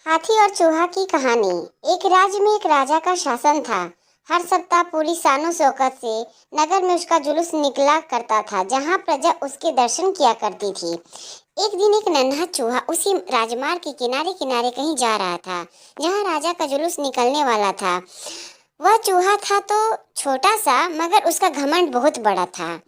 हाथी और चूहा की कहानी। एक राज्य में एक राजा का शासन था। हर सप्ताह पूरी शानो शौकत से नगर में उसका जुलूस निकला करता था, जहाँ प्रजा उसके दर्शन किया करती थी। एक दिन एक नन्हा चूहा उसी राजमार्ग के किनारे किनारे कहीं जा रहा था, जहाँ राजा का जुलूस निकलने वाला था। वह चूहा था तो छोटा सा, मगर उसका घमंड बहुत बड़ा था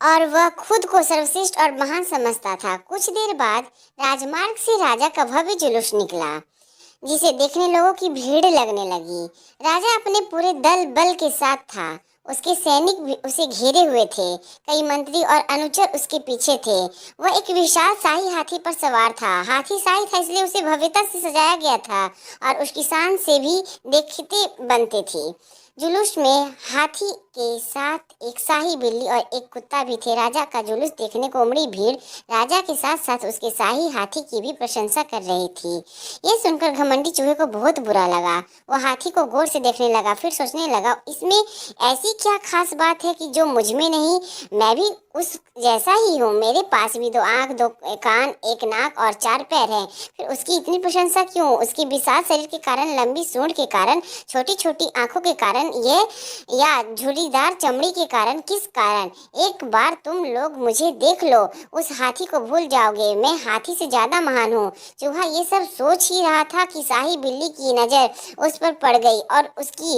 और वह खुद को सर्वश्रेष्ठ और महान समझता था। कुछ देर बाद राजमार्ग से राजा का भव्य जुलूस निकला, जिसे देखने लोगों की भीड़ लगने लगी। राजा अपने पूरे दल बल के साथ था। उसके सैनिक भी उसे घेरे हुए थे। कई मंत्री और अनुचर उसके पीछे थे। वह एक विशाल शाही हाथी पर सवार था। हाथी शाही था, इसलिए उसे भव्यता से सजाया गया था और उसकी शान से भी देखते बनते थे। जुलूस में हाथी के साथ एक शाही बिल्ली और एक कुत्ता भी थे। राजा का जुलूस देखने को उमड़ी भीड़ राजा के साथ साथ उसके शाही हाथी की भी प्रशंसा कर रही थी। ये सुनकर घमंडी चूहे को बहुत बुरा लगा। वह हाथी को गौर से देखने लगा, फिर सोचने लगा, इसमें ऐसी क्या खास बात है कि जो मुझ में नहीं? मैं भी उस जैसा ही हूँ। मेरे पास भी 2 आँख, 2 कान, 1 नाक और 4 पैर हैं। फिर उसकी इतनी प्रशंसा क्यों? उसके विशाल शरीर के कारण, लंबी सूंड के कारण, छोटी छोटी आंखों के कारण, ये या झुर्रीदार चमड़ी के कारण? किस कारण? एक बार तुम लोग मुझे देख लो, उस हाथी को भूल जाओगे। मैं हाथी से ज्यादा महान हूँ। चूहा ये सब सोच ही रहा था कि शाही बिल्ली की नजर उस पर पड़ गई और उसकी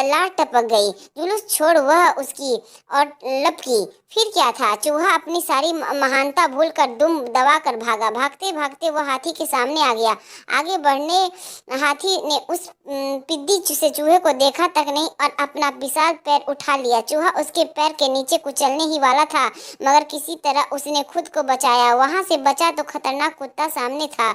लाट टपक गई। जुलूस छोड़ वह उसकी और लपकी। फिर क्या था? चूहा अपनी सारी महानता भूलकर दुम दबाकर भागा। भागते भागते वह हाथी के सामने आ गया। आगे बढ़ने हाथी ने उस पिद्दी से चूहे को देखा तक नहीं और अपना विशाल पैर उठा लिया। चूहा उसके पैर के नीचे कुचलने ही वाला था, मगर किसी तरह उसने खुद को बचाया। वहां से बचा तो खतरनाक कुत्ता सामने था,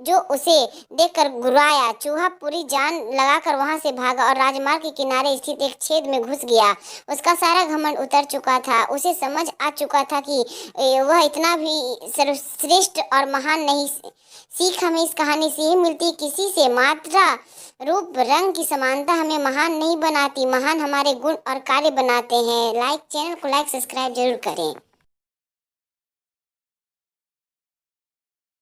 जो उसे देखकर गुर्राया। चूहा पूरी जान लगाकर वहां से भागा और राजमार्ग के किनारे स्थित एक छेद में घुस गया। उसका सारा घमंड उतर चुका था। उसे समझ आ चुका था कि वह इतना भी सर्वश्रेष्ठ और महान नहीं। सीख हमें इस कहानी से ही मिलती, किसी से मात्रा, रूप, रंग की समानता हमें महान नहीं बनाती। महान हमारे गुण और कार्य बनाते हैं। चैनल को लाइक सब्सक्राइब जरूर करें।